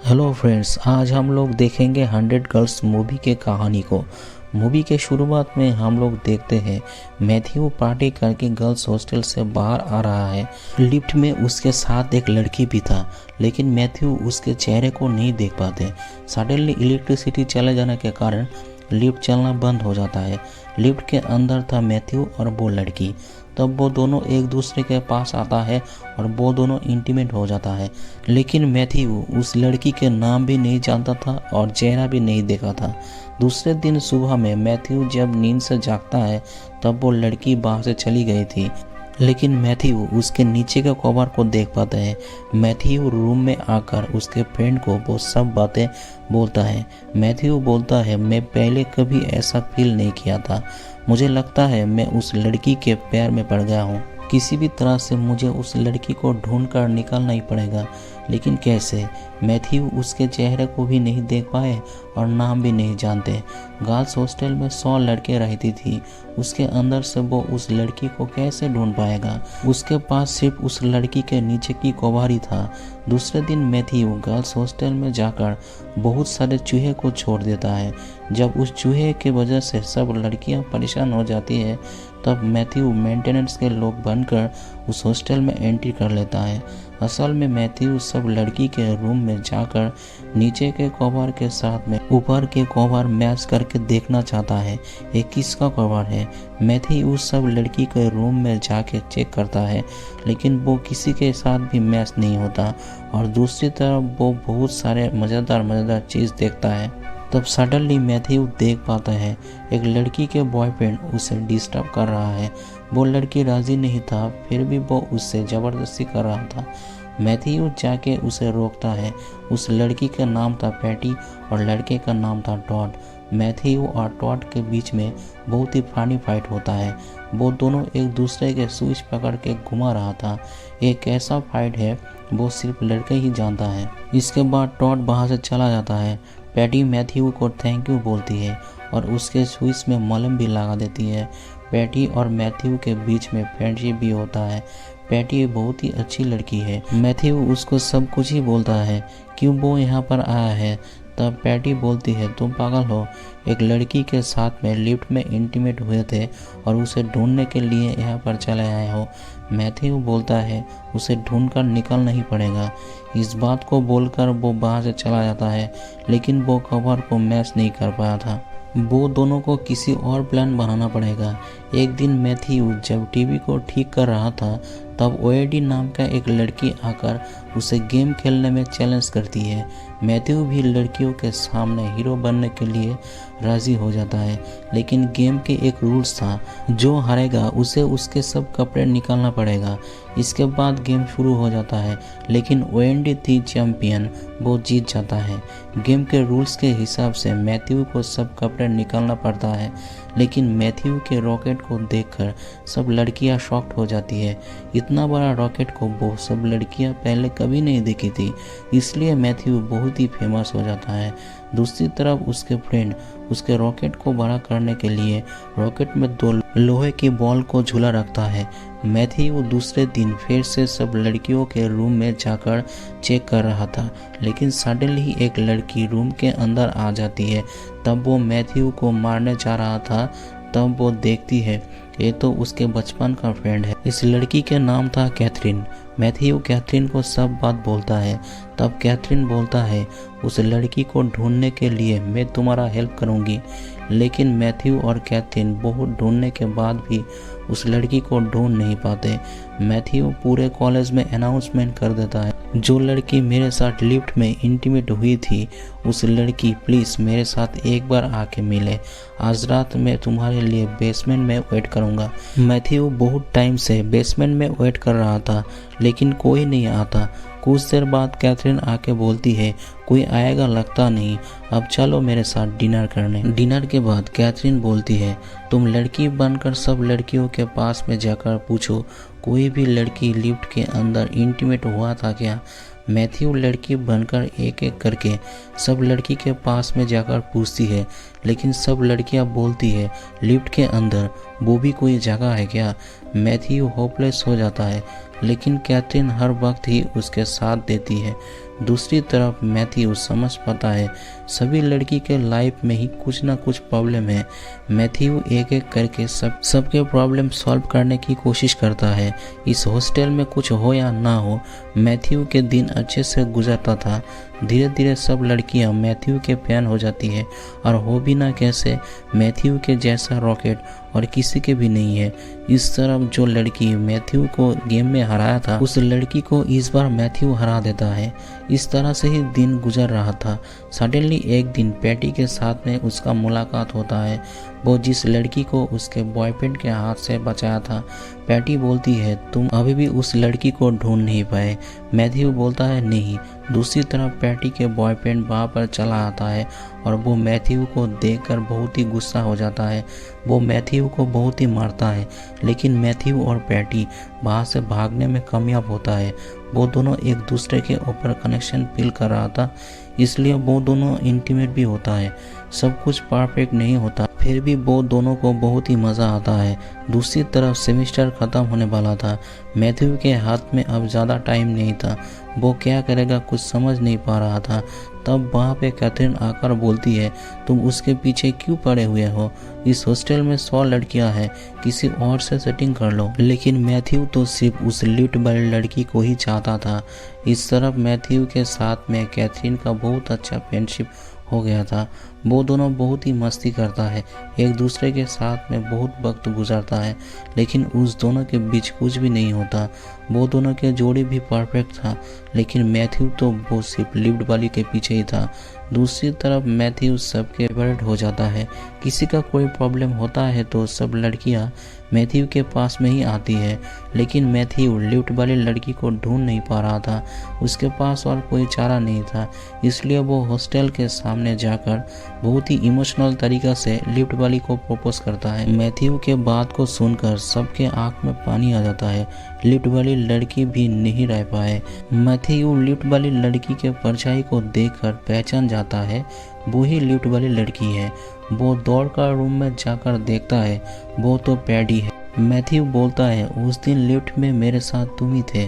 Hello friends, आज हम लोग देखेंगे 100 गर्ल्स मूवी के कहानी को। मूवी के शुरुआत में हम लोग देखते हैं मैथ्यू पार्टी करके गर्ल्स हॉस्टल से बाहर आ रहा है। लिफ्ट में उसके साथ एक लड़की भी था, लेकिन मैथ्यू उसके चेहरे को नहीं देख पाते। सडनली इलेक्ट्रिसिटी चले जाने के कारण लिफ्ट चलना बंद हो जाता है। लिफ्ट के अंदर था मैथ्यू और वो लड़की। तब वो दोनों एक दूसरे के पास आता है और वो दोनों इंटीमेट हो जाता है। लेकिन मैथ्यू उस लड़की के नाम भी नहीं जानता था और चेहरा भी नहीं देखा था। दूसरे दिन सुबह में मैथ्यू जब नींद से जागता है तब वो लड़की बाहर से चली गई थी, लेकिन मैथ्यू उसके नीचे के कवर को देख पाता है। मैथ्यू रूम में आकर उसके फ्रेंड को वो सब बातें बोलता है। मैथ्यू बोलता है, मैं पहले कभी ऐसा फील नहीं किया था। मुझे लगता है मैं उस लड़की के प्यार में पड़ गया हूँ। किसी भी तरह से मुझे उस लड़की को ढूंढ कर निकालना ही पड़ेगा, लेकिन कैसे? मैथ्यू उसके चेहरे को भी नहीं देख पाए और नाम भी नहीं जानते। गर्ल्स हॉस्टल में 100 लड़के रहती थी, उसके अंदर से वो उस लड़की को कैसे ढूंढ पाएगा? उसके पास सिर्फ उस लड़की के नीचे की कोवारी था। दूसरे दिन मैथ्यू गर्ल्स हॉस्टल में जाकर बहुत सारे चूहे को छोड़ देता है। जब उस चूहे की वजह से सब लड़कियां परेशान हो जाती है, तब मैथ्यू मेंटेनेंस के लोग बनकर उस हॉस्टल में एंट्री कर लेता है। असल में मैथ्यू सब लड़की के रूम में जाकर नीचे के कवर के साथ में ऊपर के कवर मैच करके देखना चाहता है ये किसका कवर है। मैथ्यू उस सब लड़की के रूम में जाके चेक करता है, लेकिन वो किसी के साथ भी मैच नहीं होता। और दूसरी तरफ वो बहुत सारे मज़ेदार चीज़ देखता है। तब सडनली मैथ्यू देख पाता है एक लड़की के बॉयफ्रेंड उसे डिस्टर्ब कर रहा है। वो लड़की राजी नहीं था, फिर भी वो उससे ज़बरदस्ती कर रहा था। मैथ्यू जाके उसे रोकता है। उस लड़की का नाम था पैटी और लड़के का नाम था टॉड। मैथ्यू और टॉड के बीच में बहुत ही फनी फाइट होता है। वो दोनों एक दूसरे के स्विच पकड़ के घुमा रहा था। एक कैसा फाइट है वो सिर्फ लड़के ही जानता है। इसके बाद टॉड वहाँ से चला जाता है। पैटी मैथ्यू को थैंक यू बोलती है और उसके स्विच में मलहम भी लगा देती है। पैटी और मैथ्यू के बीच में फ्रेंडशिप भी होता है। पैटी बहुत ही अच्छी लड़की है। मैथ्यू उसको सब कुछ ही बोलता है क्यों वो यहाँ पर आया है। तब पैटी बोलती है, तुम पागल हो, एक लड़की के साथ में लिफ्ट में इंटीमेट हुए थे और उसे ढूंढने के लिए यहाँ पर चले आए हो। मैथ्यू बोलता है, उसे ढूंढकर निकलना ही पड़ेगा। इस बात को बोलकर वो बाहर से चला जाता है, लेकिन वो कवर को मैच नहीं कर पाया था। वो दोनों को किसी और प्लान बनाना पड़ेगा। एक दिन मैथ्यू जब टीवी को ठीक कर रहा था, तब ओएडी नाम का एक लड़की आकर उसे गेम खेलने में चैलेंज करती है। मैथ्यू भी लड़कियों के सामने हीरो बनने के लिए राजी हो जाता है, लेकिन गेम के एक रूल्स था, जो हारेगा उसे उसके सब कपड़े निकालना पड़ेगा। इसके बाद गेम शुरू हो जाता है, लेकिन ओएडी थी चैंपियन, वो जीत जाता है। गेम के रूल्स के हिसाब से मैथ्यू को सब कपड़े निकालना पड़ता है, लेकिन मैथ्यू के रॉकेट को देखकर सब लड़कियां शॉक्ड हो जाती है। इतना बड़ा रॉकेट को वो सब लड़कियां पहले कभी नहीं देखी थी, इसलिए मैथ्यू बहुत ही फेमस हो जाता है। दूसरी तरफ उसके फ्रेंड उसके रॉकेट को बड़ा करने के लिए रॉकेट में 2 लोहे की बॉल को झूला रखता है। मैथ्यू दूसरे दिन फिर से सब लड़कियों के रूम में जाकर चेक कर रहा था, लेकिन सडनली एक लड़की रूम के अंदर आ जाती है। तब वो मैथ्यू को मारने जा रहा था, तब वो देखती है ये तो उसके बचपन का फ्रेंड है। इस लड़की के नाम था कैथरीन। मैथ्यू कैथरीन को सब बात बोलता है। तब कैथरीन बोलता है, उस लड़की को ढूंढने के लिए मैं तुम्हारा हेल्प करूंगी। लेकिन मैथ्यू और कैथरीन बहुत ढूंढने के बाद भी उस लड़की को ढूंढ नहीं पाते। मैथ्यू पूरे कॉलेज में अनाउंसमेंट कर देता है, जो लड़की मेरे साथ लिफ्ट में इंटीमेट हुई थी, उस लड़की प्लीज़ मेरे साथ एक बार आके मिले। आज रात मैं तुम्हारे लिए बेसमेंट में वेट करूँगा। मैथ्यू बहुत टाइम से बेसमेंट में वेट कर रहा था, लेकिन कोई नहीं आता। कुछ देर बाद कैथरीन आके बोलती है, कोई आएगा लगता नहीं, अब चलो मेरे साथ डिनर करने। डिनर के बाद कैथरीन बोलती है, तुम लड़की बनकर सब लड़कियों के पास में जाकर पूछो, कोई भी लड़की लिफ्ट के अंदर इंटीमेट हुआ था क्या? मैथ्यू लड़की बनकर एक एक करके सब लड़की के पास में जाकर पूछती है, लेकिन सब लड़कियां बोलती है लिफ्ट के अंदर वो भी कोई जगह है क्या? मैथ्यू होपलेस हो जाता है, लेकिन कैथरीन हर वक्त ही उसके साथ देती है। दूसरी तरफ मैथ्यू समझ पाता है सभी लड़की के लाइफ में ही कुछ ना कुछ प्रॉब्लम है। मैथ्यू एक एक करके सबके प्रॉब्लम सॉल्व करने की कोशिश करता है। इस हॉस्टल में कुछ हो या ना हो, मैथ्यू के दिन अच्छे से गुजरता था। धीरे धीरे सब लड़कियां मैथ्यू के फैन हो जाती है, और हो भी ना कैसे, मैथ्यू के जैसा रॉकेट और किसी के भी नहीं है। इस तरफ जो लड़की मैथ्यू को गेम में हराया था, उस लड़की को इस बार मैथ्यू हरा देता है। इस तरह से ही दिन गुजर रहा था। सडनली एक दिन पैटी के साथ में उसका मुलाकात होता है, वो जिस लड़की को उसके बॉयफ्रेंड के हाथ से बचाया था। पैटी बोलती है, तुम अभी भी उस लड़की को ढूंढ नहीं पाए? मैथ्यू बोलता है, नहीं। दूसरी तरफ पैटी के बॉयफ्रेंड वहाँ पर चला आता है, और वो मैथ्यू को देखकर बहुत ही गुस्सा हो जाता है। वो मैथ्यू को बहुत ही मारता है, लेकिन मैथ्यू और पैटी वहाँ से भागने में कामयाब होता है। वो दोनों एक दूसरे के ऊपर कनेक्शन फील कर रहा था, इसलिए वो दोनों इंटीमेट भी होता है। सब कुछ परफेक्ट नहीं होता, फिर भी वो दोनों को बहुत ही मज़ा आता है। दूसरी तरफ सेमेस्टर ख़त्म होने वाला था। मैथ्यू के हाथ में अब ज़्यादा टाइम नहीं था। वो क्या करेगा कुछ समझ नहीं पा रहा था। तब वहाँ पे कैथरीन आकर बोलती है, तुम उसके पीछे क्यों पड़े हुए हो? इस हॉस्टल में 100 लड़कियां हैं, किसी और से सेटिंग कर लो। लेकिन मैथ्यू तो सिर्फ उस लिफ्ट वाली लड़की को ही चाहता था। इस तरफ मैथ्यू के साथ में कैथरीन का बहुत अच्छा फ्रेंडशिप हो गया था। वो दोनों बहुत ही मस्ती करता है, एक दूसरे के साथ में बहुत वक्त गुजरता है, लेकिन उस दोनों के बीच कुछ भी नहीं होता। वो दोनों के जोड़ी भी परफेक्ट था, लेकिन मैथ्यू तो वो सिर्फ लिफ्ट वाली के पीछे ही था। दूसरी तरफ मैथ्यू सबके फेवरेट हो जाता है। किसी का कोई प्रॉब्लम होता है तो सब लड़कियां मैथ्यू के पास में ही आती है, लेकिन मैथ्यू लिफ्ट वाली लड़की को ढूंढ नहीं पा रहा था। उसके पास और कोई चारा नहीं था, इसलिए वो हॉस्टल के सामने जाकर बहुत ही इमोशनल तरीका से लिफ्ट वाली को प्रपोज करता है। मैथ्यू के बात को सुनकर सबके आंख में पानी आ जाता है। लिफ्ट वाली लड़की भी नहीं रह पाए। मैथ्यू लिफ्ट वाली लड़की के परछाई को देखकर पहचान जाता है, वो ही लिफ्ट वाली लड़की है। वो दौड़कर रूम में जाकर देखता है, वो तो पैटी है। मैथ्यू बोलता है, उस दिन लिफ्ट में मेरे साथ तुम ही थे,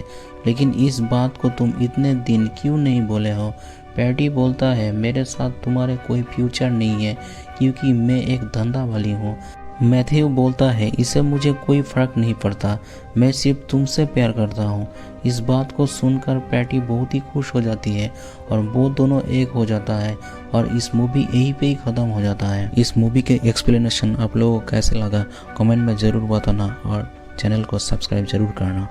लेकिन इस बात को तुम इतने दिन क्यों नहीं बोले हो? पैटी बोलता है, मेरे साथ तुम्हारे कोई फ्यूचर नहीं है, क्योंकि मैं एक धंधा वाली हूँ। मैथ्यू बोलता है, इससे मुझे कोई फर्क नहीं पड़ता, मैं सिर्फ तुमसे प्यार करता हूँ। इस बात को सुनकर पैटी बहुत ही खुश हो जाती है, और वो दोनों एक हो जाता है, और इस मूवी यहीं पे ही ख़त्म हो जाता है। इस मूवी के एक्सप्लेनेशन आप लोगों को कैसे लगा कमेंट में ज़रूर बताना, और चैनल को सब्सक्राइब ज़रूर करना।